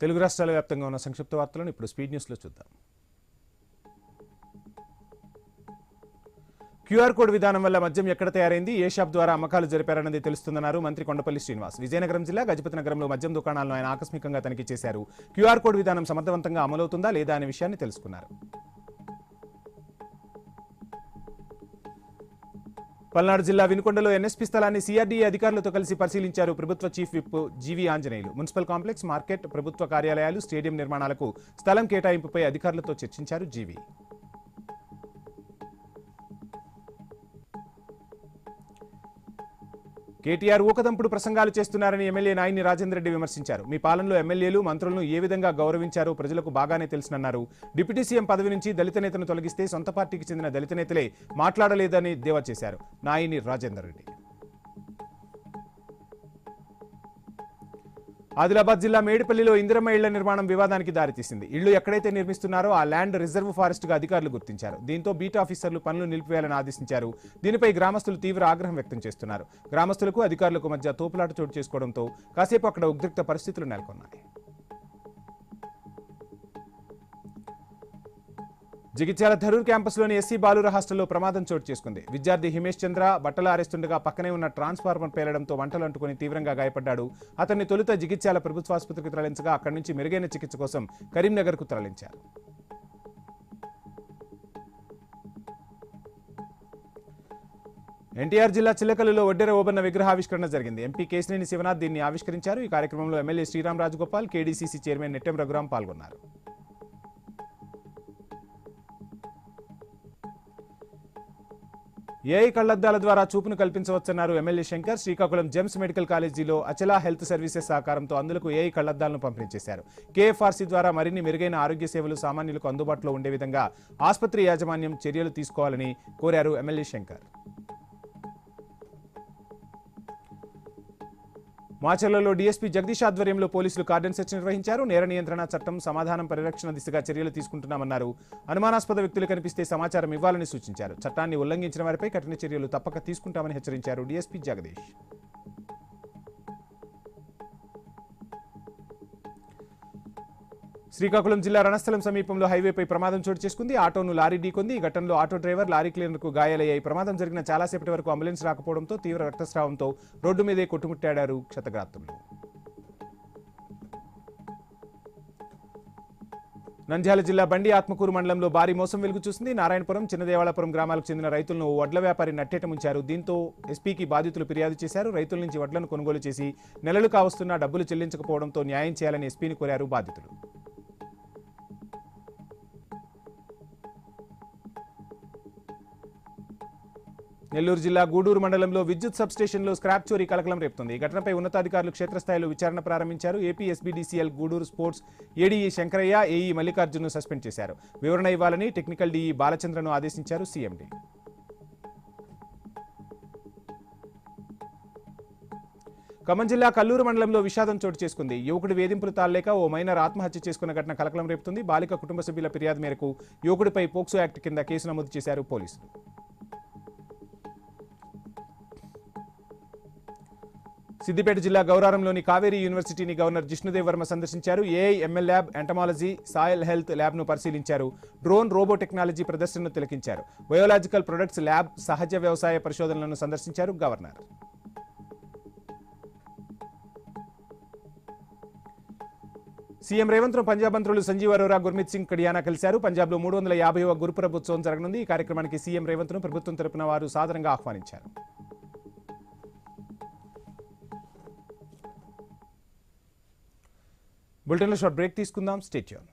తెలుగు రాష్ట్రాల వ్యాప్తంగా ఉన్న సంక్షిప్త వార్తలను ఇప్పుడు స్పీడ్ న్యూస్లో చూద్దాం. క్యూఆర్ కోడ్ విధానం వల్ల మద్యం ఎక్కడ తయారైంది, ఏ షాప్ ద్వారా అమ్మకాలు జరిపారన్నది తెలుస్తుందన్నారు మంత్రి కొండపల్లి శ్రీనివాస్. విజయనగరం జిల్లా గజపతి నగరంలో మద్యం దుకాణాలను ఆయన ఆకస్మికంగా తనిఖీ చేశారు. క్యూఆర్ కోడ్ విధానం సమర్థవంతంగా అమలవుతుందా లేదా అనే విషయాన్ని తెలుసుకున్నారు. పల్నాడు జిల్లా వినుకొండలో ఎన్ఎస్పీ స్థలాన్ని సిఆర్డీఏ అధికారులతో కలిసి పరిశీలించారు ప్రభుత్వ chief whip GV Anjaneyulu. Municipal complex, market, ప్రభుత్వ కార్యాలయాలు, స్టేడియం నిర్మాణాలకు స్థలం కేటాయింపుపై అధికారులతో చర్చించారు జీవీ. కేటీఆర్ ఊకదంపుడు ప్రసంగాలు చేస్తున్నారని ఎమ్మెల్యే నాయని రాజేందర్ రెడ్డి విమర్శించారు. మీ పాలనలో ఎమ్మెల్యేలు, మంత్రులను ఏ విధంగా గౌరవించారో ప్రజలకు బాగానే తెలుసునన్నారు. డిప్యూటీ సీఎం పదవి నుంచి దళిత నేతను తొలగిస్తే సొంత పార్టీకి చెందిన దళిత నేతలే మాట్లాడలేదని దేవా చేశారు నాయని రాజేందర్ రెడ్డి. ఆదిలాబాద్ జిల్లా మేడిపల్లిలో ఇందిరమ్మ ఇళ్ల నిర్మాణం వివాదానికి దారితీసింది. ఇళ్లు ఎక్కడైతే నిర్మిస్తున్నారో ఆ ల్యాండ్ రిజర్వ్ ఫారెస్ట్ గా అధికారులు గుర్తించారు. దీంతో బీట్ ఆఫీసర్లు పనులు నిలిపివేయాలని ఆదేశించారు. దీనిపై గ్రామస్తులు తీవ్ర ఆగ్రహం వ్యక్తం చేస్తున్నారు. గ్రామస్తులకు అధికారులకు మధ్య తోపులాట చోటు చేసుకోవడంతో కాసేపు అక్కడ ఉద్రిక్త పరిస్థితులు నెలకొన్నాయి. జగిత్యాల ధరూర్ క్యాంపస్లోని ఎస్సీ బాలుర హాస్టల్లో ప్రమాదం చోటు చేసుకుంది. విద్యార్థి హిమేష్ చంద్ర బట్టలు ఆరేస్తుండగా పక్కనే ఉన్న ట్రాన్స్ఫార్మర్ పేలడంతో మంటలు అంటుకుని తీవ్రంగా గాయపడ్డాడు. అతన్ని తొలుత జగిత్యాల ప్రభుత్వ ఆసుపత్రికి తరలించగా అక్కడి నుంచి మెరుగైన చికిత్స కోసం కరీంనగర్కు తరలించారు. ఎన్టీఆర్ జిల్లా చిల్లకల్లులో ఒడ్డెర ఓబన్న విగ్రహావిష్కరణ జరిగింది. ఎంపీ కేశినేని శివనాథ్ దీన్ని ఆవిష్కరించారు. ఈ కార్యక్రమంలో MLA Sriram Rajagopal, KDCC chairman Nettem Raghuram పాల్గొన్నారు. ఏఐ కళ్లద్దాల ద్వారా చూపును కల్పించవచ్చన్నారు MLA Shankar. Srikakulam GEMS medical కాలేజీలో అచలా హెల్త్ సర్వీసెస్ సహకారంతో అందులకు ఏఐ కళ్లద్దాలను పంపిణీ చేశారు. కేఎఫ్ఆర్సీ ద్వారా మరిన్ని మెరుగైన ఆరోగ్య సేవలు సామాన్యులకు అందుబాటులో ఉండే విధంగా ఆసుపత్రి యాజమాన్యం చర్యలు తీసుకోవాలని కోరారు ఎమ్మెల్యే శంకర్. మాచర్లలో డీఎస్పీ జగదీష్ ఆధ్వర్యంలో పోలీసులు కార్డన్ సెర్చ్ నిర్వహించారు. నేర నియంత్రణ చట్టం, సమాధానం పరిరక్షణ దిశగా చర్యలు తీసుకుంటున్నామన్నారు. అనుమానాస్పద వ్యక్తులు కనిపిస్తే సమాచారం ఇవ్వాలని సూచించారు. చట్టాన్ని ఉల్లంఘించిన వారిపై కఠిన చర్యలు తప్పక తీసుకుంటామని హెచ్చరించారు డీఎస్పీ జగదీష్. శ్రీకాకుళం జిల్లా రణస్థలం సమీపంలో హైవేపై ప్రమాదం చోటు చేసుకుంది. ఆటోను లారీ ఢీకొంది. ఈ ఘటనలో ఆటో డ్రైవర్, లారీ క్లీనర్కు గాయాలయ్యాయి. ప్రమాదం జరిగిన చాలాసేపటి వరకు అంబులెన్స్ రాకపోవడంతో తీవ్ర రక్తస్రావంతో రోడ్డు మీదే కొట్టుముట్టాడారు క్షతగాత్రులు. నంద్యాల జిల్లా బండి ఆత్మకూరు మండలంలో భారీ మోసం వెలుగు చూసింది. నారాయణపురం, చిన్నదేవాళపురం గ్రామాలకు చెందిన రైతులను వడ్ల వ్యాపారి నట్టేట ముంచారు. దీంతో ఎస్పీకి బాధితులు ఫిర్యాదు చేశారు. రైతుల నుంచి వడ్లను కొనుగోలు చేసి నెలలు కావస్తున్నా డబ్బులు చెల్లించకపోవడంతో న్యాయం చేయాలని ఎస్పీని కోరారు బాధితులు. నెల్లూరు జిల్లా గూడూరు మండలంలో విద్యుత్ సబ్స్టేషన్లో స్క్రాప్ చోరీ కలకలం రేపుతుంది. ఈ ఘటనపై ఉన్నతాధికారులు క్షేత్రస్థాయిలో విచారణ ప్రారంభించారు. AP SPDCL Gudur sports ADE Sankaraiah, AE మల్లికార్జున్ను సస్పెండ్ చేశారు. వివరణ ఇవ్వాలని టెక్నికల్ డీఈ బాలచంద్రను ఆదేశించారు సీఎండీ. ఖమ్మం జిల్లా కల్లూరు మండలంలో విషాదం చోటు చేసుకుంది. యువకుడి వేధింపులు తాళలేక ఓ మైనర్ ఆత్మహత్య చేసుకున్న ఘటన కలకలం రేపుతుంది. బాలిక కుటుంబ సభ్యుల ఫిర్యాదు మేరకు యువకుడిపై పోక్సో యాక్ట్ కింద కేసు నమోదు చేశారు పోలీసులు. సిద్దిపేట జిల్లా గౌరారంలోని కావేరీ యూనివర్సిటీని గవర్నర్ జిష్ణుదేవ్ వర్మ సందర్శించారు. AI, ML lab, entomology, soil health ల్యాబ్ను పరిశీలించారు. డ్రోన్, రోబో టెక్నాలజీ ప్రదర్శనను తిలకించారు. బయోలాజికల్ ప్రొడక్ట్స్ ల్యాబ్, సహజ వ్యవసాయ పరిశోధనలను సందర్శించారు గవర్నర్. సీఎం రేవంత్ పంజాబ్ మంత్రులు సంజీవ్ అరోరా, గుర్మిత్ సింగ్ కడియానా కలిశారు. పంజాబ్లో 350వ గురుపురబ్ ఉత్సవం జరగనుంది. ఈ కార్యక్రమానికి సీఎం రేవంత్ ను ప్రభుత్వం తరపున వారు సాదరంగా ఆహ్వానించారు. బులెటిన్లో షార్ట్ బ్రేక్ తీసుకుందాం. Stay tune.